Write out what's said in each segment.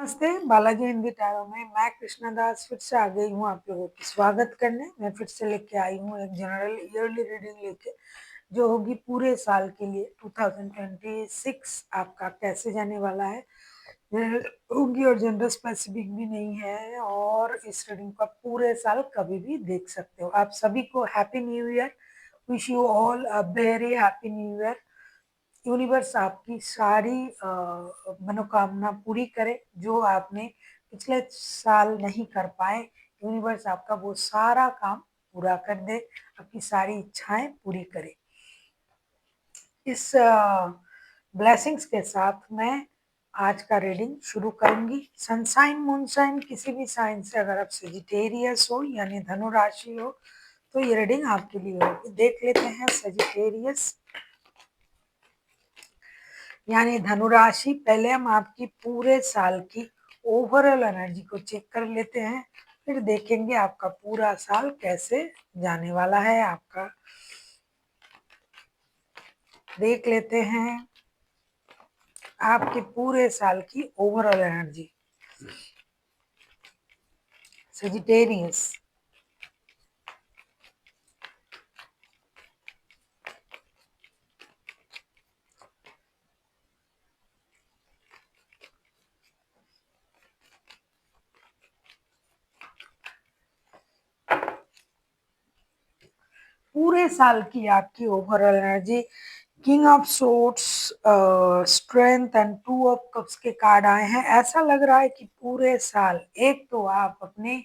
नमस्ते, बालाजी हिंदी टैरो में मैं कृष्णा दास फिर से आ गई हूँ आप लोगों की स्वागत करने। मैं फिर से लेके आई हूँ एक जनरल ईयरली रीडिंग लेके, जो होगी पूरे साल के लिए 2026 आपका कैसे जाने वाला है। जनरल होगी और जनरल स्पेसिफिक भी नहीं है, और इस रीडिंग को आप पूरे साल कभी भी देख सकते हो। आप सभी को happy new year, wish you all a very happy new year. Universe आपकी सारी मनोकामना पूरी करे, जो आपने पिछले साल नहीं कर पाए। यूनिवर्स आपका वो सारा काम पूरा कर दे, आपकी सारी इच्छाएं पूरी करे। इस ब्लेसिंग्स के साथ मैं आज का रीडिंग शुरू करूंगी। सनसाइन मूनसाइन किसी भी साइन से अगर आप सजिटेरियस हो यानी धनु राशि हो तो ये रीडिंग आपके लिए होगी। देख लेते हैं सजिटेरियस यानी धनुराशि। पहले हम आपकी पूरे साल की ओवरऑल एनर्जी को चेक कर लेते हैं, फिर देखेंगे आपका पूरा साल कैसे जाने वाला है। आपका देख लेते हैं आपके पूरे साल की ओवरऑल एनर्जी। सजिटेरियस, पूरे साल की आपकी overall energy. King of swords, strength and two of cups के कार्ड आए हैं। ऐसा लग रहा है कि पूरे साल एक तो आप अपने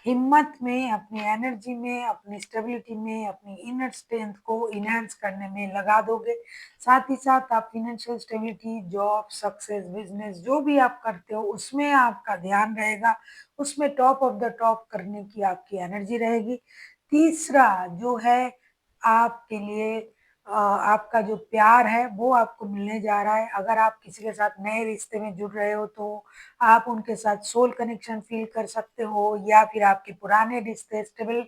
हिम्मत में, अपनी एनर्जी में, अपनी स्टेबिलिटी में, अपनी इनर स्ट्रेंथ को इनहेंस करने में लगा दोगे। साथ ही साथ आप financial stability, job, success, business जो भी आप करते हो उसमें आपका ध्यान रहेगा, उसमें टॉप ऑफ द टॉप करने की आपकी एनर्जी रहेगी। तीसरा जो है आपके लिए आपका जो प्यार है वो आपको मिलने जा रहा है। अगर आप किसी के साथ नए रिश्ते में जुड़ रहे हो तो आप उनके साथ सोल कनेक्शन फील कर सकते हो, या फिर आपके पुराने रिश्ते स्टेबल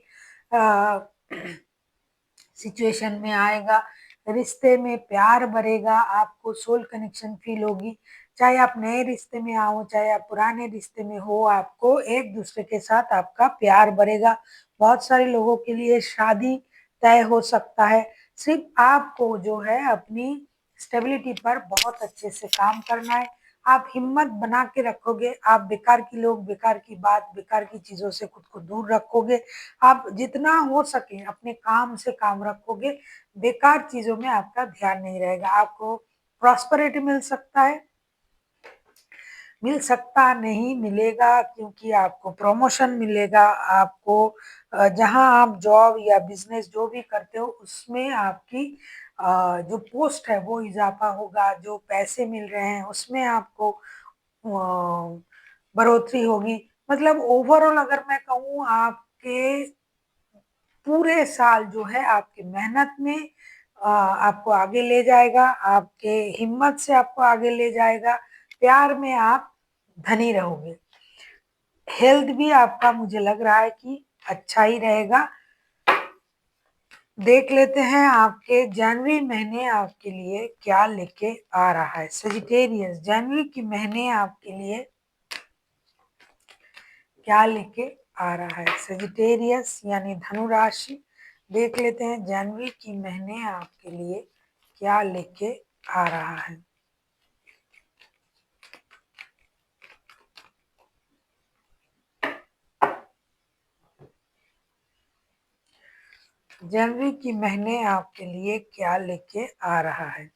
सिचुएशन में आएगा, रिश्ते में प्यार बढ़ेगा, आपको सोल कनेक्शन फील होगी। चाहे आप नए रिश्ते में आओ चाहे आप पुराने रिश्ते में हो, आपको एक दूसरे के साथ आपका प्यार बढ़ेगा। बहुत सारे लोगों के लिए शादी तय हो सकता है। सिर्फ आपको जो है अपनी स्टेबिलिटी पर बहुत अच्छे से काम करना है। आप हिम्मत बना के रखोगे, आप बेकार की लोग, बेकार की बात, बेकार की चीजों से खुद को दूर रखोगे। आप जितना हो सके अपने काम से काम रखोगे, बेकार चीजों में आपका ध्यान नहीं रहेगा। आपको प्रॉस्पेरिटी मिल सकता है, मिल सकता नहीं, मिलेगा, क्योंकि आपको प्रमोशन मिलेगा। आपको जहां आप जॉब या बिजनेस जो भी करते हो उसमें आपकी जो पोस्ट है वो इजाफा होगा, जो पैसे मिल रहे हैं उसमें आपको बढ़ोतरी होगी। मतलब ओवरऑल अगर मैं कहूँ, आपके पूरे साल जो है आपकी मेहनत में आपको आगे ले जाएगा, आपके हिम्मत से आपको आगे ले जाएगा। प्यार में आप धनी रहोगे। हेल्थ भी आपका मुझे लग रहा है कि अच्छा ही रहेगा। देख लेते हैं आपके जनवरी महीने आपके लिए क्या लेके आ रहा है। सजिटेरियस, जनवरी की महीने आपके लिए क्या लेके आ रहा है। सजिटेरियस यानी धनु राशि, देख लेते हैं जनवरी की महीने आपके लिए क्या लेके आ रहा है। जनवरी की महीने आपके लिए क्या लेके आ रहा है।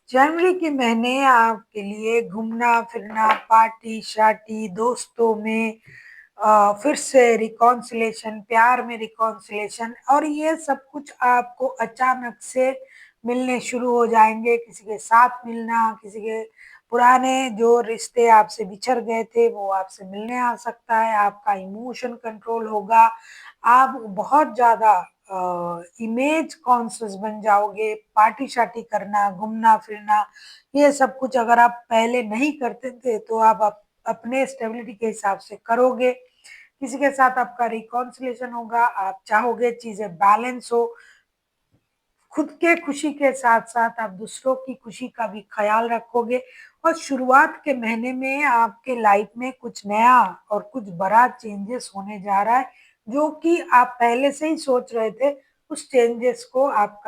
जनवरी के महीने आपके लिए घूमना फिरना, पार्टी शार्टी, दोस्तों में फिर से रिकॉन्सिलेशन, प्यार में रिकॉन्सिलेशन, और ये सब कुछ आपको अचानक से मिलने शुरू हो जाएंगे। किसी के साथ मिलना, किसी के पुराने जो रिश्ते आपसे बिछड़ गए थे वो आपसे मिलने आ सकता है। आपका इमोशन कंट्रोल होगा, आप बहुत ज्यादा इमेज कॉन्शियस बन जाओगे, पार्टी शार्टी करना, घूमना फिरना, ये सब कुछ अगर आप पहले नहीं करते थे तो आप अपने स्टेबिलिटी के हिसाब से करोगे। किसी के साथ आपका रिकॉन्सिलेशन होगा, आप चाहोगे चीजें बैलेंस हो, खुद के खुशी के साथ-साथ आप दूसरों की खुशी का भी ख़्याल रखोगे और शुरुआत के महीने में आपके लाइफ में कुछ नया और कुछ बड़ा चेंजेस होने जा रहा है, जो कि आप पहले से ही सोच रहे थे, उस चेंजेस को आप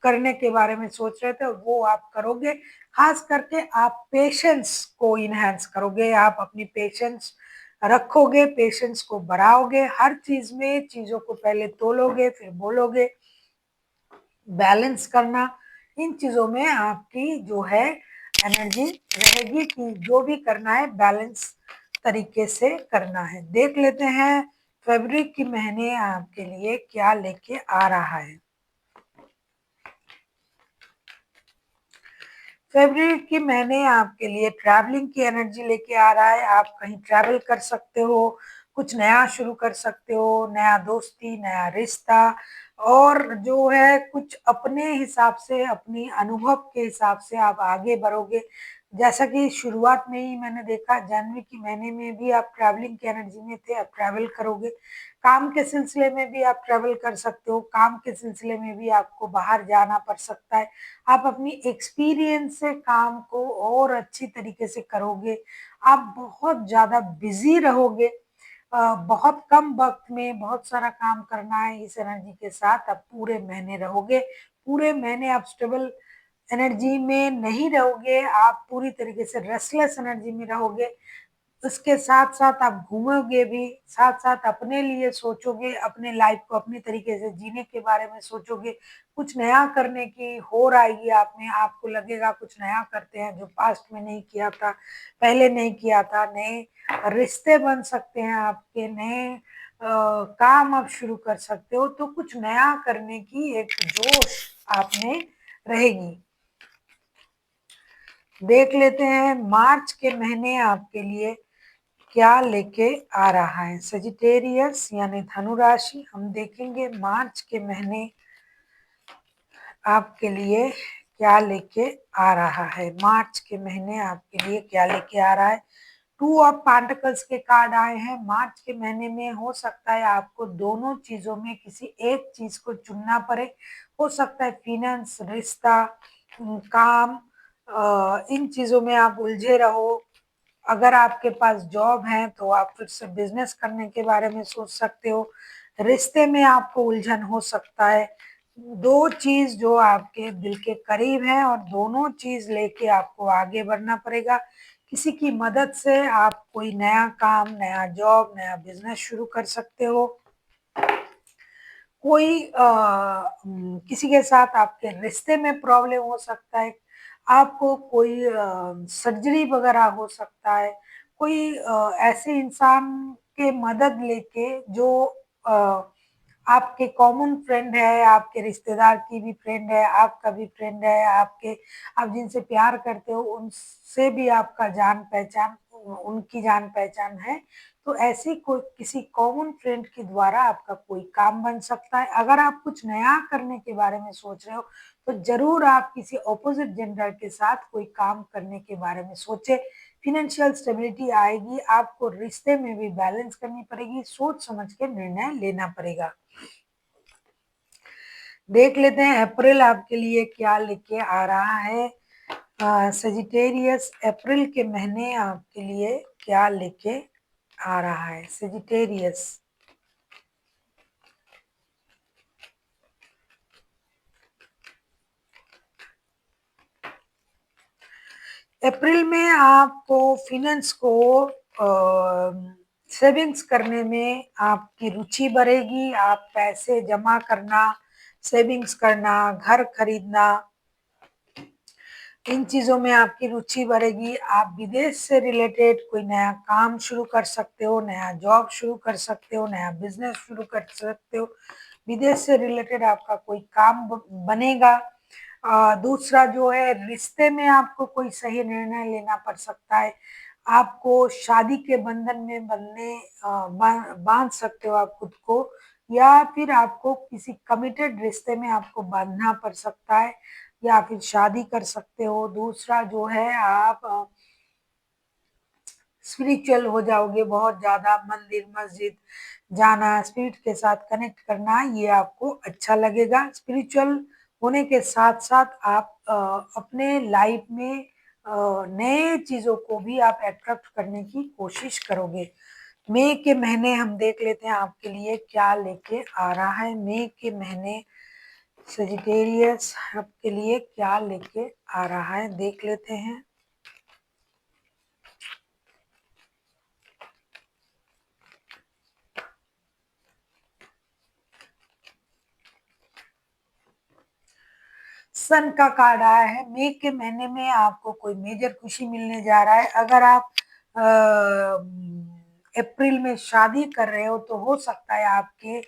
करने के बारे में सोच रहे थे, वो आप करोगे। ख़ास करके आप पेशेंस को एनहांस करोगे, आप अपनी पेशेंस रखोगे, पेशेंस को बढ़ाओगे, हर चीज़ में चीज़ों को पहले तोलोगे, फिर बोलोगे। बैलेंस करना, इन चीज़ों में आपकी जो है एनर्जी रहेगी कि जो भी करना है बैलेंस तरीके से करना है। देख लेते हैं फरवरी के महीने आपके लिए क्या लेके आ रहा है। फरवरी के महीने आपके लिए ट्रैवलिंग की एनर्जी लेके आ रहा है। आप कहीं ट्रैवल कर सकते हो, कुछ नया शुरू कर सकते हो, नया दोस्ती, नया रिश्ता और जो है कुछ अपने हिसाब से, अपनी अनुभव के हिसाब से आप आगे बढ़ोगे। जैसा कि शुरुआत में ही मैंने देखा जनवरी के महीने में भी आप ट्रैवलिंग की एनर्जी में थे, आप ट्रैवल करोगे। काम के सिलसिले में भी आप ट्रैवल कर सकते हो, काम के सिलसिले में भी आपको बाहर जाना पड़ सकता है। आप अपनी एक्सपीरियंस से काम को और अच्छी तरीके से करोगे। आप बहुत ज़्यादा बिज़ी रहोगे। बहुत कम वक़्त में बहुत सारा काम करना है, इस एनर्जी के साथ आप पूरे महीने रहोगे। पूरे महीने आप स्टेबल एनर्जी में नहीं रहोगे, आप पूरी तरीके से रेस्टलेस एनर्जी में रहोगे। उसके साथ-साथ आप घूमोगे भी, साथ-साथ अपने लिए सोचोगे, अपने लाइफ को अपने तरीके से जीने के बारे में सोचोगे, कुछ नया करने की होड़ आएगी आप में, आपको लगेगा कुछ नया करते हैं जो पास्ट में नहीं किया था, पहले नहीं किया था, नए रिश्ते बन सकते हैं आपके, नए काम आप शुरू कर सकते हो, तो कुछ नया करने की एक जोश आप में रहेगी। देख लेते हैं मार्च के महीने आपके लिए क्या लेके आ रहा है। सजिटेरियस यानी धनु राशि हम देखेंगे मार्च के महीने आपके लिए क्या लेके आ रहा है। मार्च के महीने आपके लिए क्या लेके आ रहा है। टू ऑफ पेंटिकल्स के कार्ड आए हैं। मार्च के महीने में हो सकता है आपको दोनों चीजों में किसी एक चीज को चुनना पड़े। हो सकता है फिनेंस, रिश्ता, काम, इन चीजों में आप उलझे रहो। अगर आपके पास जॉब है तो आप फिर से बिजनेस करने के बारे में सोच सकते हो। रिश्ते में आपको उलझन हो सकता है। दो चीज जो आपके दिल के करीब है और दोनों चीज लेके आपको आगे बढ़ना पड़ेगा। किसी की मदद से आप कोई नया काम, नया जॉब, नया बिजनेस शुरू कर सकते हो। कोई किसी के साथ आपके रिश्ते में प्रॉब्लम हो सकता है, आपको कोई सर्जरी वगैरह हो सकता है, कोई ऐसे इंसान के मदद लेके जो अ, आपके कॉमन फ्रेंड है, आपके रिश्तेदार की भी फ्रेंड है, आपका भी फ्रेंड है, आपके आप जिनसे प्यार करते हो उनसे भी आपका जान-पहचान उनकी जान-पहचान है। तो ऐसे कोई किसी कॉमन फ्रेंड के द्वारा आपका कोई काम बन सकता है। अगर आप कुछ नया करने के बारे में सोच रहे हो, तो ज़रूर आप किसी अपोज़िट जेंडर के साथ कोई काम करने के बारे में सोचें। फ़ाइनेंशियल स्टेबिलिटी आएगी, आपको रिश्ते में भी बैलेंस करनी पड़ेगी, सोच समझ के निर्णय लेना पड़ेगा। देख लेते हैं अप्रैल आपके लिए क्या लेके आ रहा है। सजिटेरियस अप्रैल के महीने आपके लिए क्या लेके आ रहा है। सजिटेरियस अप्रैल में आपको फाइनेंस को सेविंग्स करने में आपकी रुचि बढ़ेगी। आप पैसे जमा करना, सेविंग्स करना, घर खरीदना, इन चीज़ों में आपकी रुचि बढ़ेगी। आप विदेश से रिलेटेड कोई नया काम शुरू कर सकते हो, नया जॉब शुरू कर सकते हो, नया बिजनेस शुरू कर सकते हो। विदेश से रिलेटेड आपका कोई काम बनेगा। दूसरा जो है रिश्ते में आपको कोई सही निर्णय लेना पड़ सकता है। आपको शादी के बंधन में बांध सकते हो आप खुद को, या फिर आपको किसी कमिटेड रिश्ते में आपको बाँधना पड़ सकता है या फिर शादी कर सकते हो। दूसरा जो है आप स्पिरिचुअल हो जाओगे बहुत ज़्यादा, मंदिर, मस्जिद जाना, स्पिरिट के साथ कनेक्ट करना, ये आपको अच्छा लगेगा। स्पिरिचुअल होने के साथ-साथ आप अपने लाइफ में नए चीज़ों को भी आप अट्रैक्ट करने की कोशिश करोगे। मई के महीने हम देख लेते हैं आपके लिए क्या लेके आ रहा है। मई के महीने सजिटेरियस आपके लिए क्या लेके आ रहा है, देख लेते हैं। सन का कार्ड आया है। मई के महीने में आपको कोई मेजर खुशी मिलने जा रहा है। अगर आप अप्रैल में शादी कर रहे हो तो हो सकता है आपके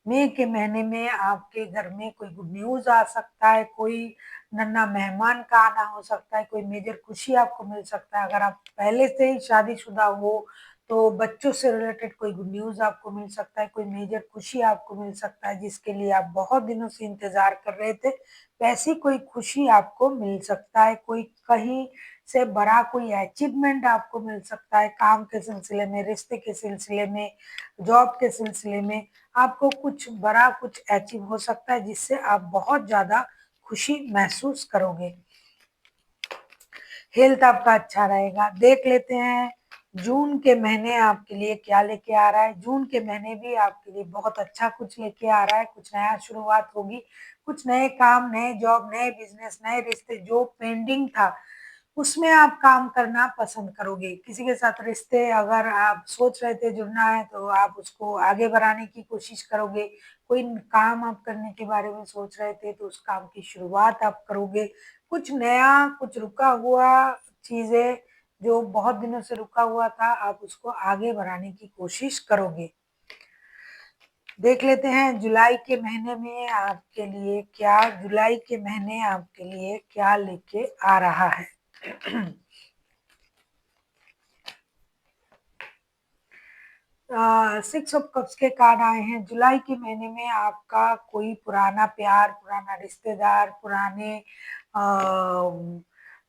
मई के महीने में आपके घर में कोई गुड न्यूज आ सकता है, कोई नन्हा मेहमान का आना हो सकता है, कोई मेजर खुशी आपको मिल सकता है। अगर आप पहले से ही शादीशुदा हो तो बच्चों से रिलेटेड कोई गुड न्यूज़ आपको मिल सकता है, कोई मेजर खुशी आपको मिल सकता है जिसके लिए आप बहुत दिनों से इंतज़ार कर रहे थे। वैसी कोई खुशी आपको मिल सकता है, कोई कहीं से बड़ा कोई अचीवमेंट आपको मिल सकता है, काम के सिलसिले में, रिश्ते के सिलसिले में, जॉब के सिलसिले में आपको कुछ बड़ा कुछ अचीव हो सकता है जिससे आप बहुत ज़्यादा खुशी महसूस करोगे। हेल्थ आपका अच्छा रहेगा। देख लेते हैं जून के महीने आपके लिए क्या लेके आ रहा है। जून के महीने भी आपके लिए बहुत अच्छा कुछ लेके आ रहा है, कुछ नया शुरुआत होगी, कुछ नए काम, नए जॉब, नए बिज़नेस, नए रिश्ते जो पेंडिंग था, उसमें आप काम करना पसंद करोगे। किसी के साथ रिश्ते अगर आप सोच रहे थे जुड़ना है तो आप उसको आगे बढ़ाने की कोशिश करोगे। कोई काम आप करने के बारे में सोच रहे थे तो उस काम की शुरुआत आप करोगे। कुछ नया, कुछ रुका हुआ चीज़ें जो बहुत दिनों से रुका हुआ था, आप उसको आगे बढ़ाने की कोशिश करोगे। देख लेते हैं जुलाई के महीने में आपके लिए जुलाई के महीने आपके लिए क्या लेके आ रहा है। 6 ऑफ कप्स के कार्ड आए हैं। जुलाई के महीने में आपका कोई पुराना प्यार, पुराना रिश्तेदार, पुराने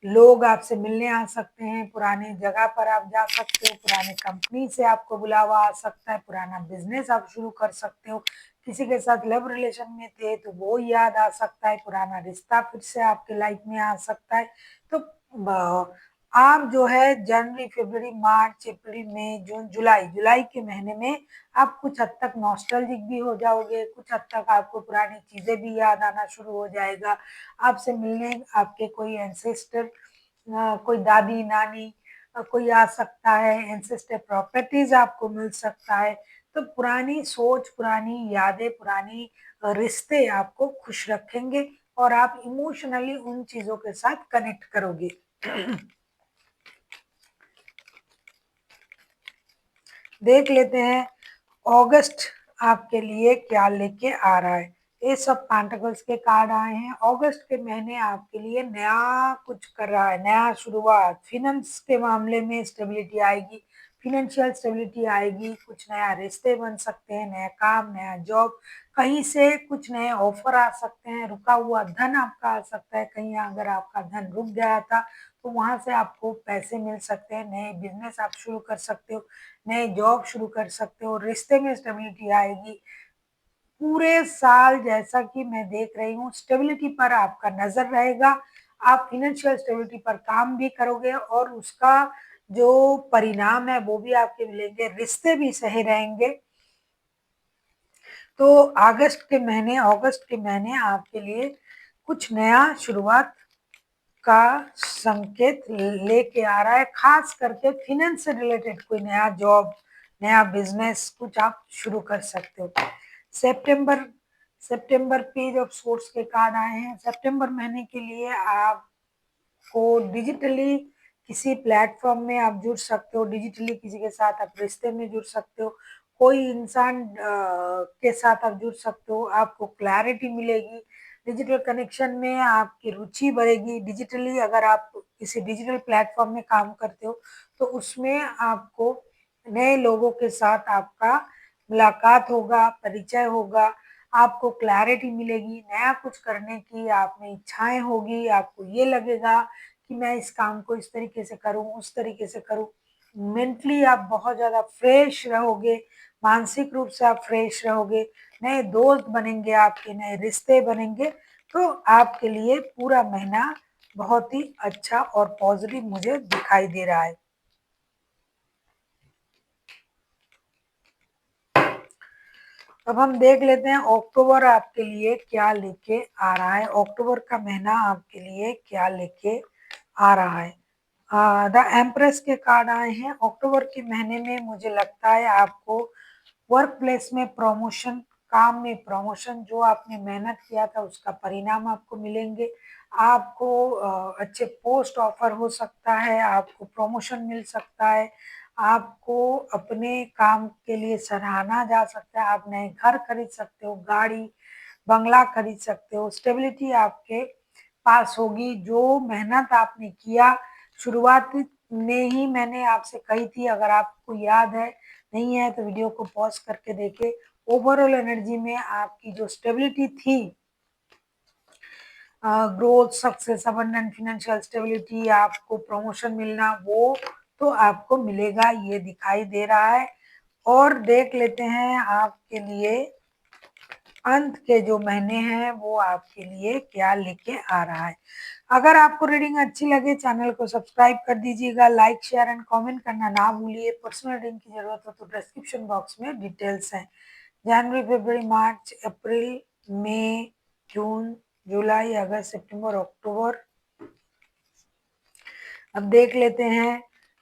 लोग आपसे मिलने आ सकते हैं, पुरानी जगह पर आप जा सकते हो, पुरानी कंपनी से आपको बुलावा आ सकता है, पुराना बिज़नेस आप शुरू कर सकते हो। किसी के साथ लव रिलेशन में थे तो वो याद आ सकता है, पुराना रिश्ता फिर से आपके लाइफ में आ सकता है। तो ब आप जो है जनवरी, फरवरी, मार्च, अप्रैल, मई, जून, जुलाई के महीने में आप कुछ हद तक नॉस्टैल्जिक भी हो जाओगे, कुछ हद तक आपको पुरानी चीज़ें भी याद आना शुरू हो जाएगा। आपसे मिलने आपके कोई एंसेस्टर कोई दादी-नानी कोई आ सकता है, एंसेस्टर प्रॉपर्टीज़ आपको मिल सकता है। तो पुरानी सोच, पुरानी यादें, पुरानी रिश्ते आपको खुश रखेंगे और आप इमोशनली उन चीज़ों के साथ कनेक्ट करोगे। देख लेते हैं अगस्त आपके लिए क्या लेके आ रहा है। एस ऑफ पेंटिकल्स के कार्ड आए हैं। अगस्त के महीने आपके लिए नया कुछ कर रहा है, नया शुरुआत, फाइनेंस के मामले में स्टेबिलिटी आएगी, फाइनेंशियल स्टेबिलिटी आएगी, कुछ नया रिश्ते बन सकते हैं, नया काम, नया जॉब, कहीं से कुछ नए ऑफर आ सकते हैं, रुका हुआ धन आपका आ सकता है, कहीं अगर आपका धन रुक गया था तो वहाँ से आपको पैसे मिल सकते हैं, नए बिज़नेस आप शुरू कर सकते हो, नए जॉब शुरू कर सकते हो, रिश्ते में स्टेबिलिटी आएगी। पूरे साल जैसा कि मैं देख रही हूँ स्टेबिलिटी पर आपका नज़र रहेगा। आप फाइनेंशियल स्टेबिलिटी पर काम भी करोगे और उसका जो परिणाम है वो भी आपके मिलेंगे, रिश्ते भी सही रहेंगे। तो अगस्त के महीने आपके लिए कुछ नया शुरुआत का संकेत लेके आ रहा है, खास करके फाइनेंस से रिलेटेड कोई नया जॉब, नया बिजनेस कुछ आप शुरू कर सकते हो। सितंबर सितंबर पेज ऑफ सोर्स के कार्ड आए हैं। सितंबर महीने के लिए आपको डिजिटली किसी प्लेटफॉर्म में आप जुड़ सकते हो, डिजिटली किसी के साथ आप रिश्ते में जुड़ सकते हो, कोई इंसान के साथ आप जुड़ सकते हो, आपको क्लैरिटी मिलेगी, डिजिटल कनेक्शन में आपकी रुचि बढ़ेगी। डिजिटली अगर आप किसी डिजिटल प्लेटफॉर्म में काम करते हो तो उसमें आपको नए लोगों के साथ आपका मुलाकात होगा, परिचय होगा, आपको क्लैरिटी मिलेगी, नया कुछ करने की आप में इच्छाएँ होगी, आपको ये लगेगा कि मैं इस काम को इस तरीके से करूँ, उस तरीके से करूँ। मेंटली आप बहुत ज़्यादा फ्रेश रहोगे, मानसिक रूप से आप फ्रेश रहोगे, नए दोस्त बनेंगे आपके, नए रिश्ते बनेंगे, तो आपके लिए पूरा महीना बहुत ही अच्छा और पॉज़िटिव मुझे दिखाई दे रहा है। अब हम देख लेते हैं अक्टूबर आपके लिए क्या लेके आ रहा है। अक्टूबर का महीना आपके लिए क्या लेके आ रहा है। द एम्प्रेस के कार्ड आए हैं। अक्टूबर के महीने में मुझे लगता है आपको वर्क प्लेस में प्रमोशन, काम में प्रमोशन, जो आपने मेहनत किया था उसका परिणाम आपको मिलेंगे। आपको अच्छे पोस्ट ऑफर हो सकता है, आपको प्रमोशन मिल सकता है, आपको अपने काम के लिए सराहा जा सकता है, आप नए घर खरीद सकते हो, गाड़ी, बंगला खरीद सकते हो, स्टेबिलिटी आपके पास होगी। जो मेहनत आपने किया शुरुआत में ही मैंने आपसे कही थी, अगर आपको याद है, नहीं है तो वीडियो को पॉज करके देखें। ओवरऑल एनर्जी में आपकी जो स्टेबिलिटी थी, growth, success, abundant financial stability, आपको प्रमोशन मिलना, वो तो आपको मिलेगा, ये दिखाई दे रहा है। और देख लेते हैं आपके लिए अंत के जो महीने हैं वो आपके लिए क्या लेके आ रहा है। अगर आपको रीडिंग अच्छी लगे चैनल को सब्सक्राइब कर दीजिएगा, लाइक शेयर एंड कमेंट करना ना भूलिए। पर्सनल रीडिंग की जरूरत हो तो डिस्क्रिप्शन बॉक्स में डिटेल्स हैं। जनवरी, फरवरी, मार्च, अप्रैल, मई, जून, जुलाई, अगस्त, सितंबर, अक्टूबर। अब देख लेते हैं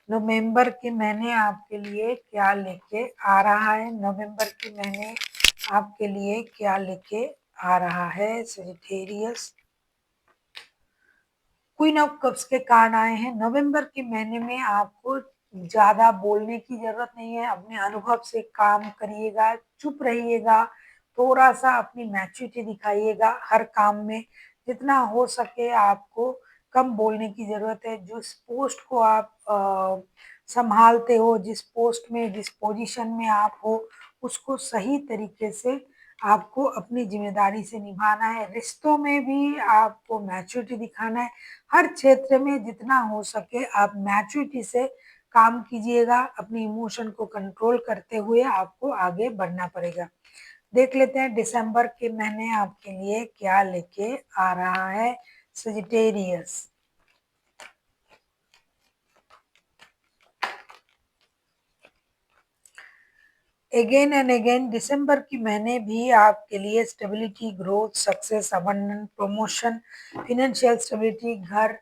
नवंबर के महीने आपके लिए क्या लेके आ रहा है। नवंबर के महीने आपके लिए क्या लेके आ रहा है। सजिटेरियस, क्वीन ऑफ कप्स के कार्ड आए हैं। नवंबर के महीने में आपको ज्यादा बोलने की जरूरत नहीं है, अपने अनुभव से काम करिएगा, चुप रहिएगा, थोड़ा सा अपनी मैच्योरिटी दिखाइएगा हर काम में। जितना हो सके आपको कम बोलने की जरूरत है। जिस पोस्ट को आप संभालते हो, जिस पोस्ट में, जिस पोजीशन में आप हो, उसको सही तरीके से आपको अपनी जिम्मेदारी से निभाना है। रिश्तों में भी आपको मैच्योरिटी दिखाना है। हर क्षेत्र में जितना हो सके आप मैच्योरिटी से काम कीजिएगा। अपने इमोशन को कंट्रोल करते हुए आपको आगे बढ़ना पड़ेगा। देख लेते हैं दिसंबर के महीने आपके लिए क्या लेके आ रहा है। सजिटेरियस, अगेन एंड अगेन दिसंबर के महीने भी आपके लिए stability, growth, success, abundant, promotion, financial stability, घर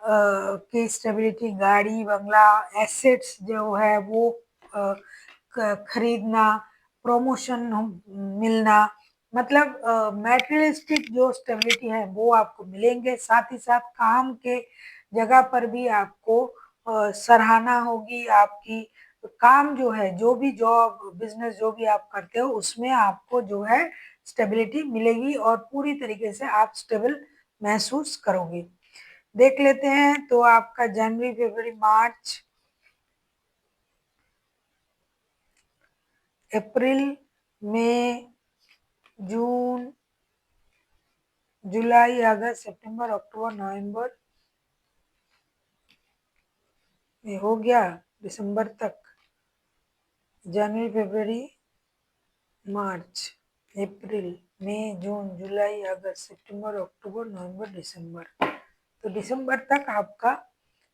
की स्टेबिलिटी, गाड़ी, बंगला, एसेट्स जो है वो खरीदना, प्रमोशन मिलना, मतलब मैटेरियलिस्टिक जो स्टेबिलिटी है वो आपको मिलेंगे। साथ ही साथ काम के जगह पर भी आपको सराहना होगी। आपकी काम जो है, जो भी जॉब, बिजनेस जो भी आप करते हो, उसमें आपको जो है स्टेबिलिटी मिलेगी और पूरी तरीके से आप स्टेबल महसूस करोगे। देख लेते हैं तो आपका जनवरी, फरवरी, मार्च, अप्रैल, मई, जून, जुलाई, अगस्त, सितंबर, अक्टूबर, नवंबर, ये हो गया दिसंबर तक। जनवरी, फरवरी, मार्च, अप्रैल, मई, जून, जुलाई, अगस्त, सितंबर, अक्टूबर, नवंबर, दिसंबर। तो दिसंबर तक आपका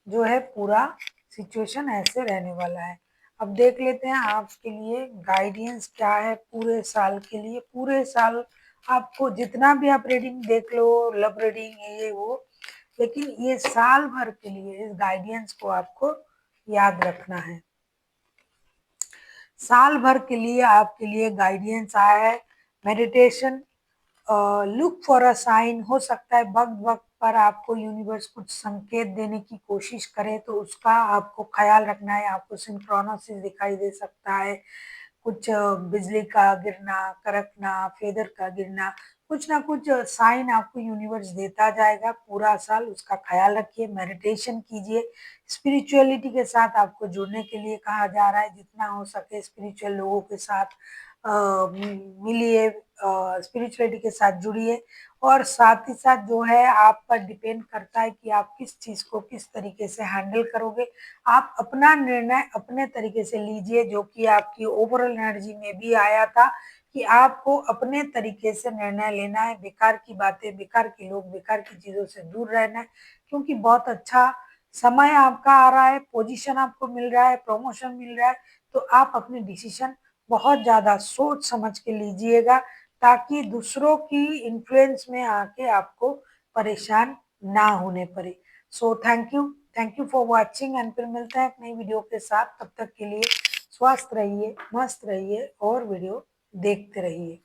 जो है पूरा सिचुएशन ऐसे रहने वाला है। अब देख लेते हैं आपके लिए गाइडेंस क्या है पूरे साल के लिए। पूरे साल आपको जितना भी आप रीडिंग देख लो, लव रीडिंग, ये वो, लेकिन ये साल भर के लिए इस गाइडेंस को आपको याद रखना है। साल भर के लिए आपके लिए गाइडेंस आया है। Meditation, look for a sign, हो सकता है वक्त वक्त पर आपको यूनिवर्स कुछ संकेत देने की कोशिश करे तो उसका आपको ख्याल रखना है। आपको सिंक्रोनसिस दिखाई दे सकता है, कुछ बिजली का गिरना, कड़कना, फेदर का गिरना, कुछ ना कुछ साइन आपको यूनिवर्स देता जाएगा पूरा साल। उसका ख्याल रखिए, मेडिटेशन कीजिए। स्पिरिचुअलिटी के साथ आपको जुड़ने के लिए कहा जा रहा है, जितना हो सके स्पिरिचुअल लोगों के साथ मिलिए, स्पिरिचुअलिटी के साथ जुड़िए और साथ ही साथ जो है आप पर डिपेंड करता है कि आप किस चीज़ को किस तरीके से हैंडल करोगे। आप अपना निर्णय अपने तरीके से लीजिए, जो कि आपकी ओवरऑल एनर्जी में भी आया था कि आपको अपने तरीके से निर्णय लेना है, बेकार की बातें, बेकार के लोग, बेकार की चीज़ों से दूर रहना है, क्योंकि बहुत अच्छा समय आपका आ रहा है, पोजीशन आपको मिल रहा है, प्रमोशन मिल रहा है, तो आप अपने डिसीजन बहुत ज़्यादा सोच समझ के लीजिएगा, ताकि दूसरों की इन्फ्लुएंस में आके आपको परेशान ना होने पड़े। So thank you for watching and फिर मिलते हैं एक नई वीडियो के साथ। तब तक के लिए स्वस्थ रहिए, मस्त रहिए और वीडियो देखते रहिए।